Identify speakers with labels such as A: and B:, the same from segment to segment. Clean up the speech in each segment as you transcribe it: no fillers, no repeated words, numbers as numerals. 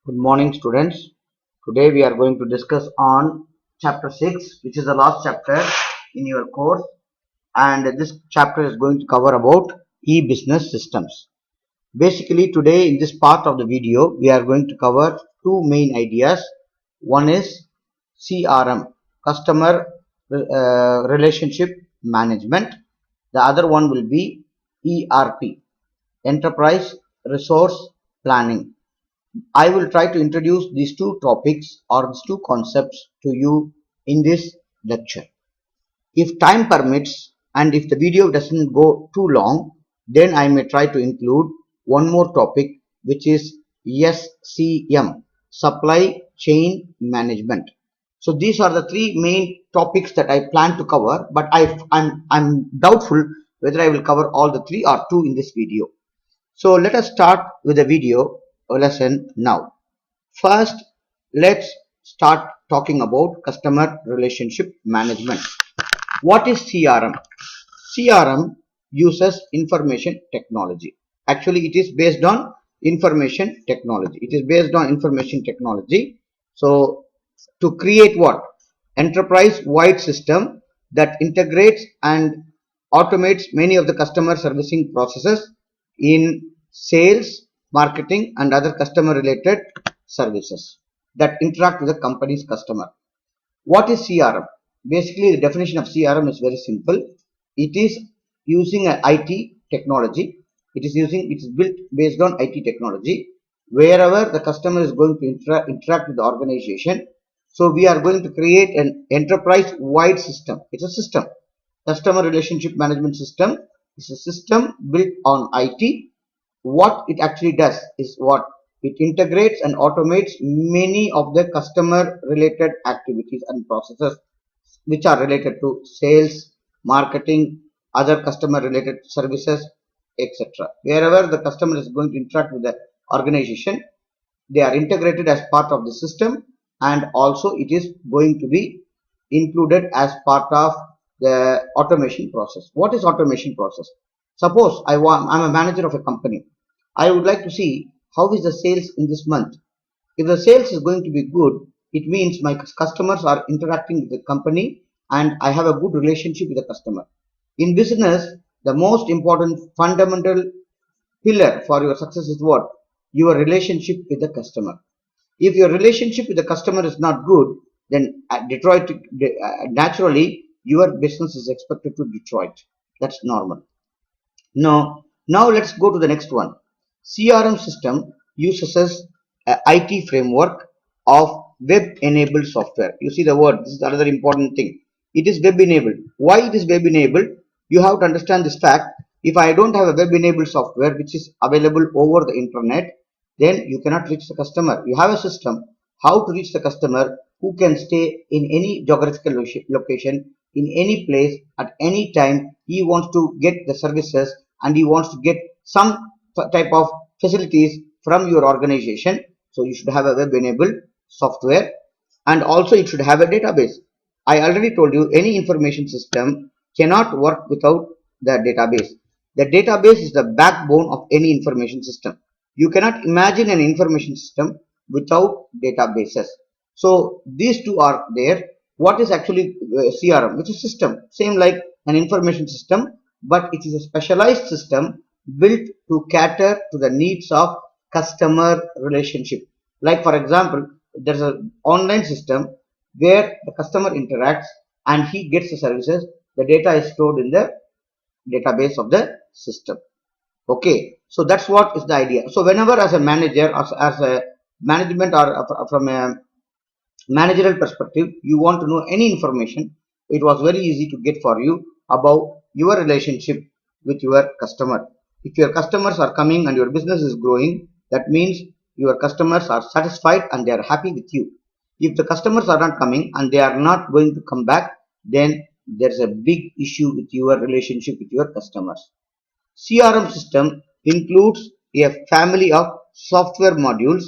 A: Good morning, students. Today we are going to discuss on chapter 6, which is the last chapter in your course, and this chapter is going to cover about e-business systems. Basically, today in this part of the video, we are going to cover two main ideas. One is CRM, Customer Relationship Management. The other one will be ERP, Enterprise Resource Planning. I will try to introduce these two topics or these two concepts to you in this lecture. If time permits and if the video doesn't go too long, then I may try to include one more topic, which is SCM, Supply Chain Management. So these are the three main topics that I plan to cover, but I'm doubtful whether I will cover all the three or two in this video. So let us start with the video lesson now. First, let's start talking about customer relationship management. What is CRM? CRM uses information technology. Actually, it is based on information technology. It is based on information technology. So, to create what? Enterprise-wide system that integrates and automates many of the customer servicing processes in sales, marketing, and other customer-related services that interact with the company's customer. What is CRM? Basically, the definition of CRM is very simple. It is using an IT technology. It is built based on IT technology. Wherever the customer is going to interact with the organization, so we are going to create an enterprise-wide system. It's a system. Customer relationship management system is a system built on IT. What it actually does is what it integrates and automates many of the customer related activities and processes which are related to sales, marketing, other customer related services, etc. Wherever the customer is going to interact with the organization, they are integrated as part of the system, and also it is going to be included as part of the automation process. What is automation process? Suppose I'm a manager of a company. I would like to see how is the sales in this month. If the sales is going to be good, it means my customers are interacting with the company and I have a good relationship with the customer. In business, the most important fundamental pillar for your success is what? Your relationship with the customer. If your relationship with the customer is not good, then naturally your business is expected to deteriorate. That's normal. Now let's go to the next one. CRM system uses a IT framework of web-enabled software. You see the word. This is another important thing. It is web-enabled. Why it is web-enabled? You have to understand this fact. If I don't have a web-enabled software which is available over the internet, then you cannot reach the customer. You have a system how to reach the customer who can stay in any geographical location, in any place, at any time. He wants to get the services and he wants to get some type of facilities from your organization. So you should have a web-enabled software, and also it should have a database. I already told you any information system cannot work without the database. The database is the backbone of any information system. You cannot imagine an information system without databases. So these two are there. What is actually CRM? Which is system, same like an information system, but it is a specialized system built to cater to the needs of customer relationship. Like for example, there's an online system where the customer interacts and he gets the services. The data is stored in the database of the system. Okay, so that's what is the idea. So whenever as a manager, as a management or from a managerial perspective, you want to know any information, it was very easy to get for you about your relationship with your customer. If your customers are coming and your business is growing, that means your customers are satisfied and they are happy with you. If the customers are not coming and they are not going to come back, then there's a big issue with your relationship with your customers. CRM system includes a family of software modules.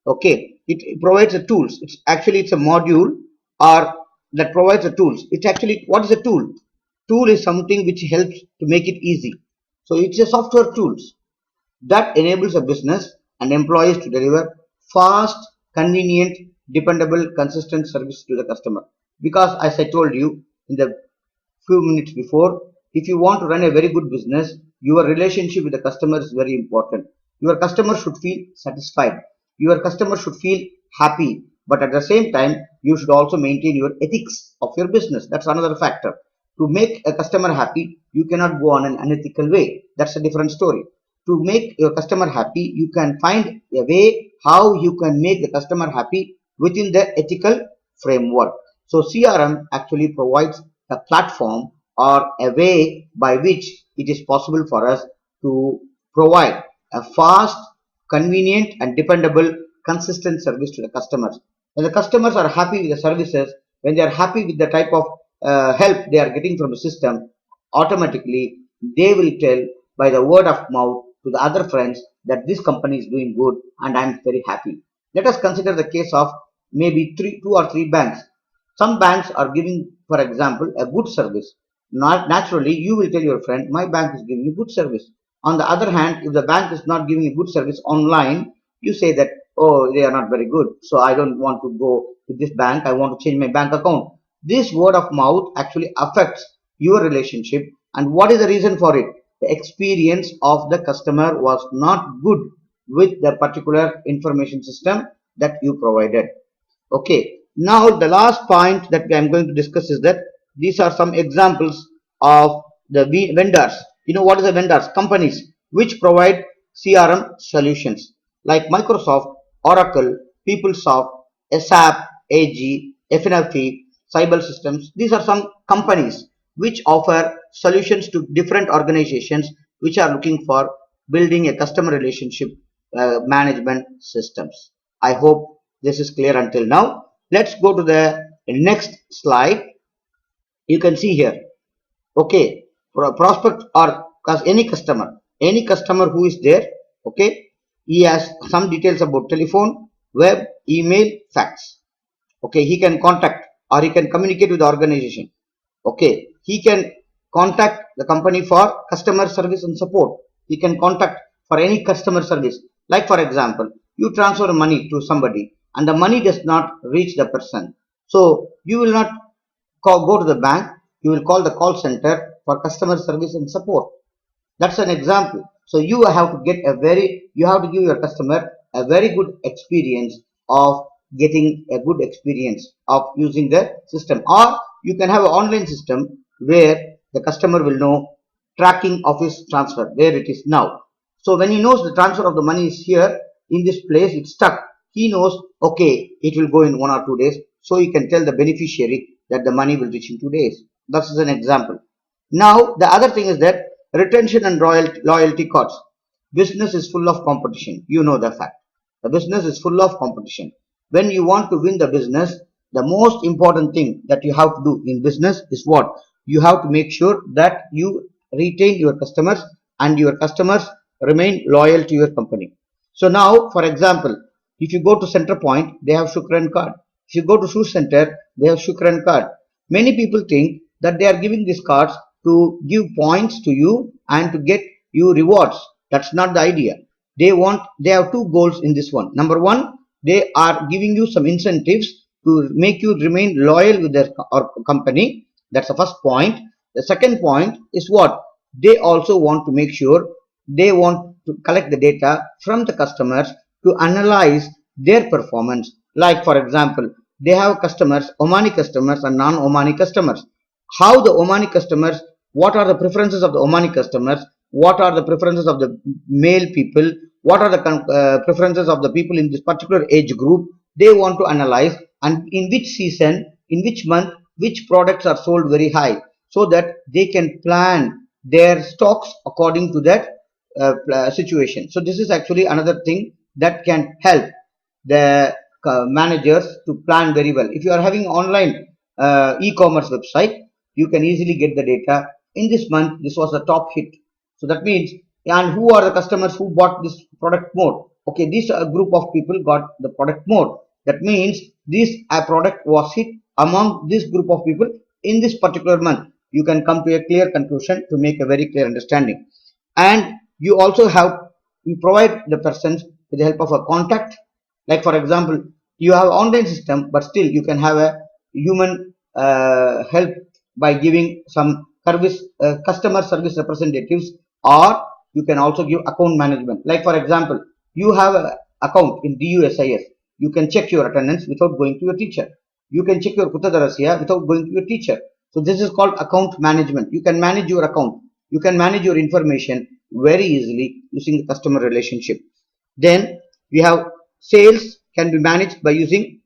A: Okay, it provides the tools. It's a module or that provides the tools. It's actually, what is a tool? Tool is something which helps to make it easy. So it's a software tools that enables a business and employees to deliver fast, convenient, dependable, consistent service to the customer. Because as I told you in the few minutes before, if you want to run a very good business, your relationship with the customer is very important. Your customer should feel satisfied. Your customer should feel happy. But at the same time, you should also maintain your ethics of your business. That's another factor. To make a customer happy, you cannot go on an unethical way. That's a different story. To make your customer happy, you can find a way how you can make the customer happy within the ethical framework. So CRM actually provides a platform or a way by which it is possible for us to provide a fast, convenient and dependable, consistent service to the customers. When the customers are happy with the services, when they are happy with the type of help they are getting from the system, automatically they will tell by the word of mouth to the other friends that this company is doing good and I am very happy. Let us consider the case of maybe two or three banks. Some banks are giving, for example, a good service. Not naturally, you will tell your friend, my bank is giving you good service. On the other hand, if the bank is not giving you good service online, you say that, oh, they are not very good, so I don't want to go to this bank. I want to change my bank account. This word of mouth actually affects your relationship. And what is the reason for it? The experience of the customer was not good with the particular information system that you provided. Okay, now the last point that I am going to discuss is that these are some examples of the vendors. You know what is the vendors? Companies which provide CRM solutions like Microsoft, Oracle, PeopleSoft, SAP, AG, FNFE, Cyber Systems. These are some companies which offer solutions to different organizations which are looking for building a customer relationship management systems. I hope this is clear until now. Let's go to the next slide. You can see here. Okay, prospect or any customer who is there. Okay, he has some details about telephone, web, email, fax. Okay, he can contact or he can communicate with the organization. Okay, he can contact the company for customer service and support. He can contact for any customer service. Like for example, you transfer money to somebody and the money does not reach the person. So you will not go to the bank, you will call the call center for customer service and support. That's an example. So you have to you have to give your customer a very good experience of getting a good experience of using the system. Or you can have an online system where the customer will know tracking of his transfer, where it is now. So when he knows the transfer of the money is here in this place, it's stuck. He knows, okay, it will go in 1 or 2 days. So you can tell the beneficiary that the money will reach in 2 days. That's an example. Now, the other thing is that retention and loyalty cards. Business is full of competition. You know the fact. The business is full of competition. When you want to win the business, the most important thing that you have to do in business is what? You have to make sure that you retain your customers and your customers remain loyal to your company. So now, for example, if you go to Center Point, they have Shukran card. If you go to Shoe Center, they have Shukran card. Many people think that they are giving these cards to give points to you and to get you rewards. That's not the idea. They have two goals in this one. Number one, they are giving you some incentives to make you remain loyal with their company. That's the first point. The second point is what? They also want to make sure they want to collect the data from the customers to analyze their performance. Like for example, they have customers, Omani customers and non-Omani customers. How the Omani customers, what are the preferences of the Omani customers, what are the preferences of the male people, what are the preferences of the people in this particular age group, they want to analyze, and in which season, in which month, which products are sold very high, so that they can plan their stocks according to that situation. So this is actually another thing that can help the managers to plan very well. If you are having online e-commerce website, you can easily get the data. In this month, this was the top hit. So that means, and who are the customers who bought this product more? Okay, this group of people got the product more. That means this product was hit among this group of people in this particular month. You can come to a clear conclusion to make a very clear understanding. And you also have, you provide the persons with the help of a contact Like for example, you have online system, but still you can have a human help by giving some service, customer service representatives, or you can also give account management. Like for example, you have an account in DUSIS, you can check your attendance without going to your teacher. You can check your Kutadarasya without going to your teacher. So this is called account management. You can manage your account. You can manage your information very easily using the customer relationship. Then we have sales can be managed by using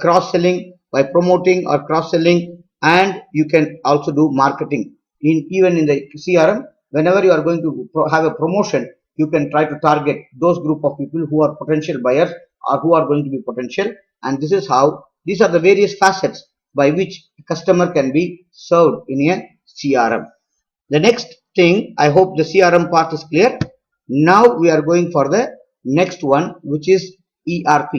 A: cross-selling, by promoting or cross-selling, and you can also do marketing. Even in the CRM, whenever you are going to have a promotion, you can try to target those group of people who are potential buyers or who are going to be potential, and this is how these are the various facets by which a customer can be served in a CRM. The next thing, I hope the CRM part is clear. Now we are going for the next one, which is ERP,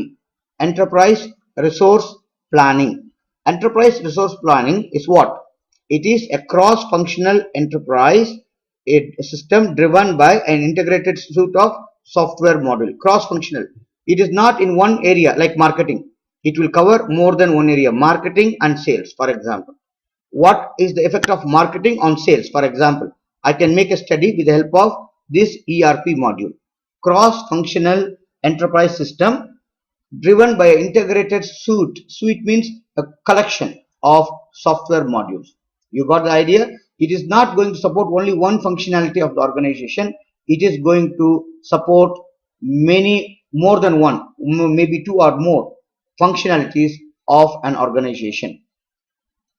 A: Enterprise Resource Planning. Enterprise Resource Planning is what? It is a cross-functional enterprise system driven by an integrated suite of software module. Cross-functional. It is not in one area like marketing. It will cover more than one area, marketing and sales, for example. What is the effect of marketing on sales? For example, I can make a study with the help of this ERP module. Cross-functional enterprise system driven by an integrated suite. Suite means a collection of software modules. You got the idea? It is not going to support only one functionality of the organization. It is going to support many more than one, maybe two or more functionalities of an organization.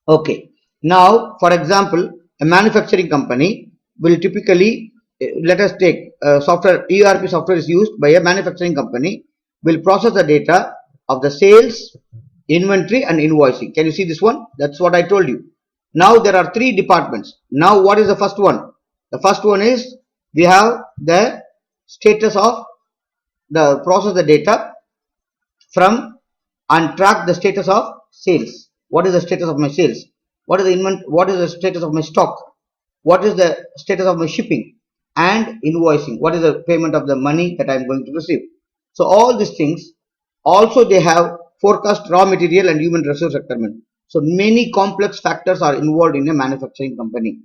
A: Okay. Now, for example, a manufacturing company will typically, let us take software, ERP software is used by a manufacturing company, will process the data of the sales, inventory and invoicing. Can you see this one? That's what I told you. Now there are three departments. Now what is the first one? The first one is we have the status of the process the data from and track the status of sales. What is the status of my sales? What is the status of my stock? What is the status of my shipping? And invoicing. What is the payment of the money that I am going to receive? So all these things, also they have forecast raw material and human resource requirement. So many complex factors are involved in a manufacturing company.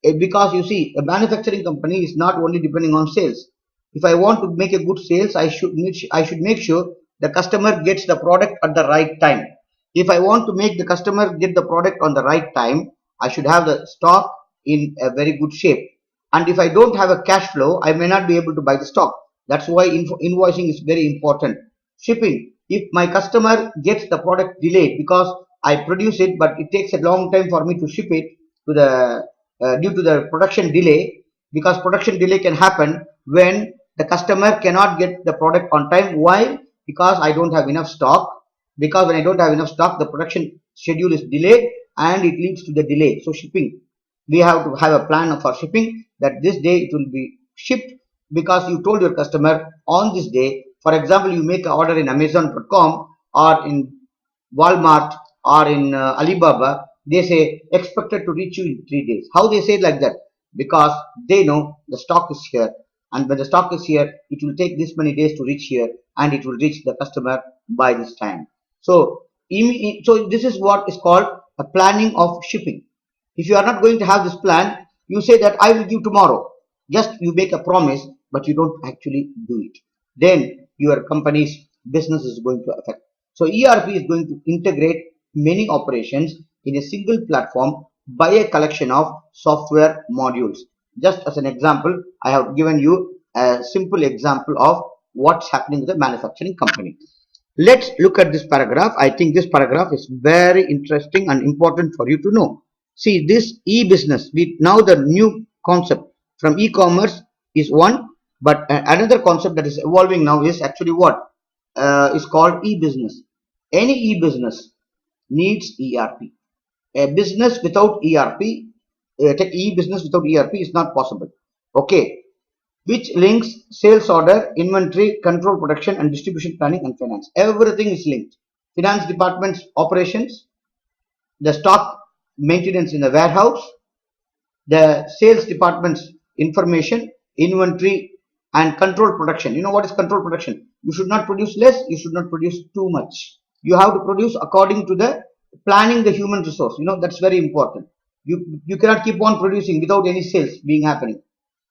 A: Because you see, a manufacturing company is not only depending on sales. If I want to make a good sales, I should make sure the customer gets the product at the right time. If I want to make the customer get the product on the right time, I should have the stock in a very good shape. And if I don't have a cash flow, I may not be able to buy the stock. That's why invoicing is very important. Shipping. If my customer gets the product delayed because I produce it, but it takes a long time for me to ship it to the due to the production delay, because production delay can happen when the customer cannot get the product on time. Why? Because I don't have enough stock. Because when I don't have enough stock, the production schedule is delayed and it leads to the delay. So shipping, we have to have a plan for shipping, that this day it will be shipped because you told your customer on this day. For example, you make an order in Amazon.com or in Walmart or in Alibaba, they say expected to reach you in 3 days. How they say it like that? Because they know the stock is here, and when the stock is here, it will take this many days to reach here, and it will reach the customer by this time. So, so this is what is called a planning of shipping. If you are not going to have this plan, you say that I will give tomorrow. Just you make a promise, but you don't actually do it. Then your company's business is going to affect. So ERP is going to integrate many operations in a single platform by a collection of software modules. Just as an example, I have given you a simple example of what's happening with the manufacturing company. Let's look at this paragraph. I think this paragraph is very interesting and important for you to know. See, this e-business, now the new concept from e-commerce is one, but another concept that is evolving now is actually what is called e-business. Any e-business needs ERP. A business without ERP, e-business without ERP is not possible. Okay, which links sales order, inventory, control, production and distribution planning and finance. Everything is linked. Finance department's operations, the stock maintenance in the warehouse, the sales department's information, inventory and control production. You know what is control production? You should not produce less, you should not produce too much. You have to produce according to the planning the human resource. You know, that's very important. You cannot keep on producing without any sales being happening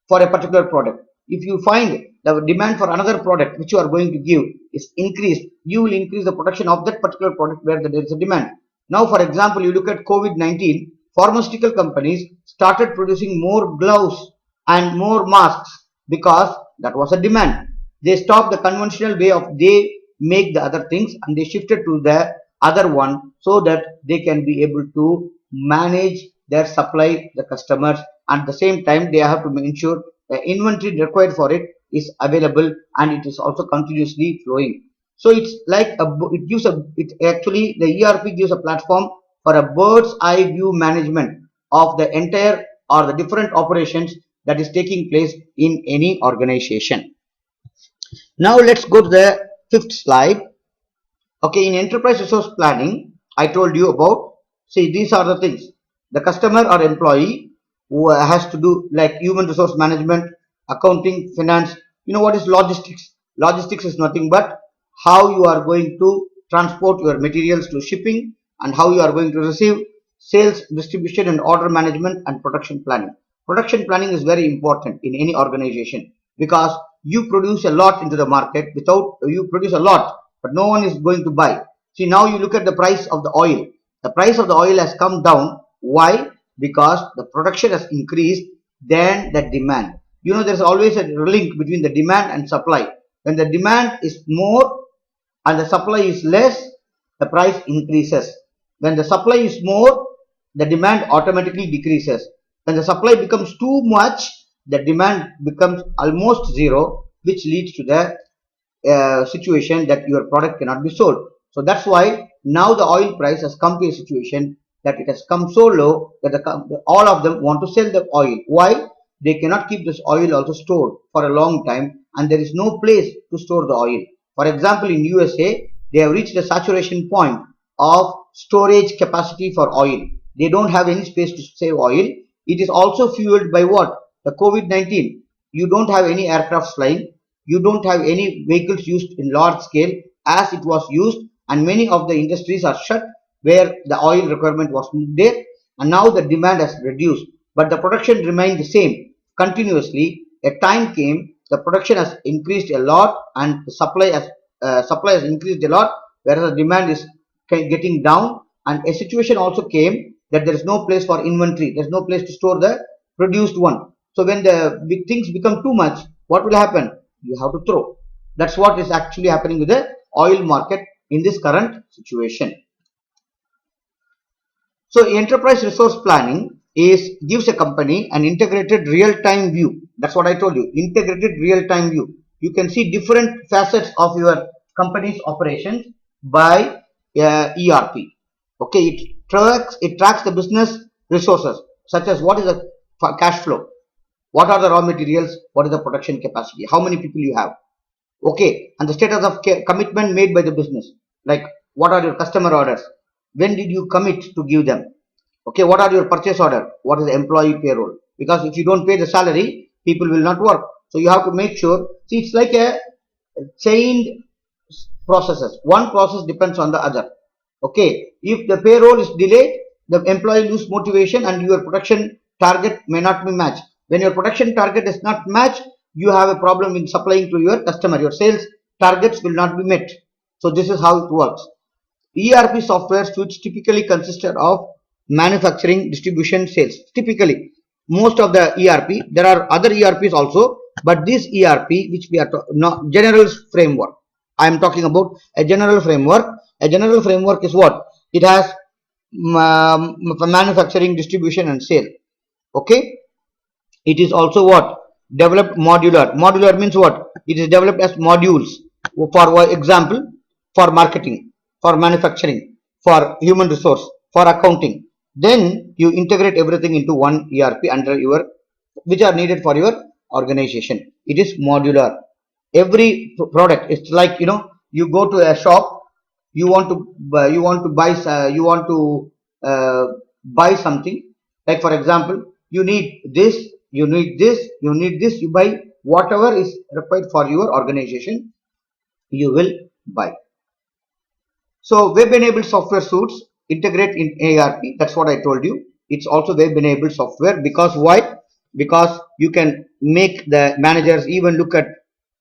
A: for a particular product. If you find the demand for another product which you are going to give is increased, you will increase the production of that particular product where there is a demand. Now, for example, you look at COVID-19, pharmaceutical companies started producing more gloves and more masks because that was a demand. They stopped the conventional way of they make the other things and they shifted to the other one so that they can be able to manage their supply the customers. At the same time, they have to ensure the inventory required for it is available and it is also continuously flowing. So it's like it actually the ERP gives a platform for a bird's eye view management of the entire or the different operations that is taking place in any organization. Now let's go to the fifth slide. Okay, in enterprise resource planning, I told you about, see, these are the things. The customer or employee who has to do like human resource management, accounting, finance. You know what is logistics? Logistics is nothing but how you are going to transport your materials to shipping and how you are going to receive, sales, distribution and order management and production planning. Production planning is very important in any organization because you produce a lot into the market you produce a lot but no one is going to buy. See, now you look at the price of the oil. The price of the oil has come down. Why? Because the production has increased than the demand. You know, there's always a link between the demand and supply. When the demand is more and the supply is less, the price increases. When the supply is more, the demand automatically decreases. When the supply becomes too much, the demand becomes almost zero, which leads to the situation that your product cannot be sold. So that's why now the oil price has come to a situation that it has come so low that all of them want to sell the oil. Why? They cannot keep this oil also stored for a long time and there is no place to store the oil. For example, in USA, they have reached a saturation point of storage capacity for oil. They don't have any space to save oil. It is also fueled by what? The COVID-19. You don't have any aircraft flying. You don't have any vehicles used in large scale as it was used, and many of the industries are shut where the oil requirement was there, and now the demand has reduced but the production remained the same continuously. A time came, the production has increased a lot and the supply has increased a lot, whereas the demand is getting down, and a situation also came that there is no place for inventory, there is no place to store the produced one. So when the big things become too much, what will happen? You have to throw. That's what is actually happening with the oil market in this current situation. So enterprise resource planning gives a company an integrated real-time view. That's what I told you, integrated real-time view. You can see different facets of your company's operations by ERP. Okay, it tracks the business resources such as what is the cash flow, what are the raw materials, what is the production capacity, how many people you have. Okay, and the status of commitment made by the business, like what are your customer orders, when did you commit to give them. Okay, what are your purchase order, what is the employee payroll, because if you don't pay the salary, people will not work. So you have to make sure, see, it's like a chained processes. One process depends on the other. Okay, if the payroll is delayed, the employee lose motivation and your production target may not be matched. When your production target is not matched, you have a problem in supplying to your customer. Your sales targets will not be met. So this is how it works. ERP software suites typically consisted of manufacturing, distribution, sales. Typically, most of the ERP, there are other ERPs also, but this ERP, which we are general framework, I am talking about a general framework. A general framework is what? It has manufacturing, distribution and sale. Okay, it is also what? Developed modular. Modular means what? It is developed as modules. For example, for marketing, for manufacturing, for human resource, for accounting. Then you integrate everything into one ERP under your, which are needed for your organization. It is modular. Every product, it's like, you know, you go to a shop, you want to buy something. Like for example, you need this, you need this, you need this. You buy whatever is required for your organization, you will buy. So web-enabled software suites integrate in ARP. That's what I told you. It's also web-enabled software because why? Because you can make the managers even look at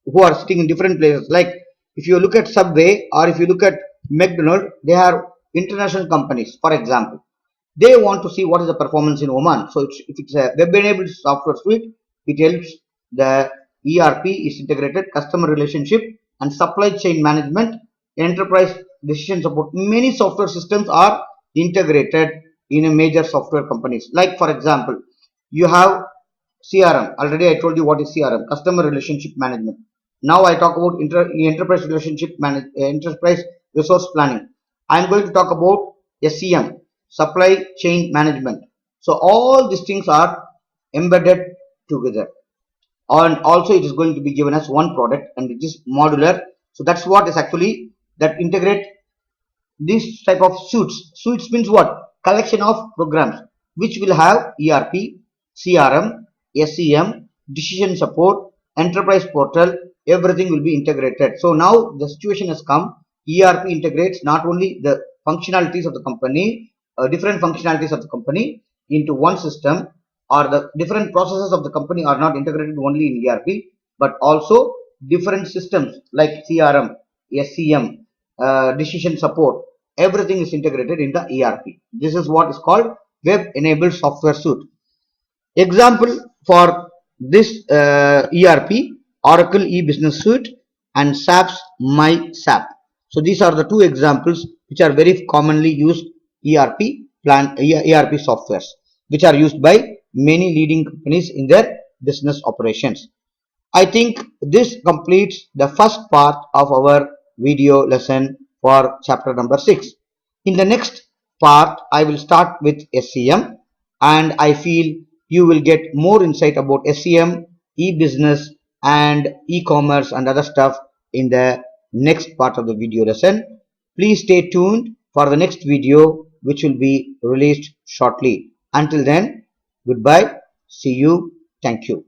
A: who are sitting in different places. Like if you look at Subway or if you look at McDonald's, they are international companies. For example, they want to see what is the performance in Oman. So if it's a web-enabled software suite, it helps the ERP is integrated, customer relationship and supply chain management, enterprise decision support. Many software systems are integrated in a major software companies. Like for example, you have CRM. Already I told you what is CRM, customer relationship management. Now I talk about enterprise relationship enterprise resource planning. I am going to talk about SCM, supply chain management. So all these things are embedded together, and also it is going to be given as one product and it is modular. So that's what is actually that integrate this type of suites. Suites means what? Collection of programs which will have ERP, CRM, SCM, decision support, enterprise portal, everything will be integrated. So now the situation has come. ERP integrates not only the functionalities of the company, different functionalities of the company into one system, or the different processes of the company are not integrated only in ERP, but also different systems like CRM, SCM, decision support, everything is integrated in the ERP. This is what is called web enabled software suite. Example for this ERP, Oracle e-business suite and SAP's MySAP. So these are the two examples which are very commonly used ERP softwares, which are used by many leading companies in their business operations. I think this completes the first part of our video lesson for chapter number 6. In the next part, I will start with SCM, and I feel you will get more insight about SCM, e-business and e-commerce and other stuff in the next part of the video lesson. Please stay tuned for the next video which will be released shortly. Until then, goodbye, see you, thank you.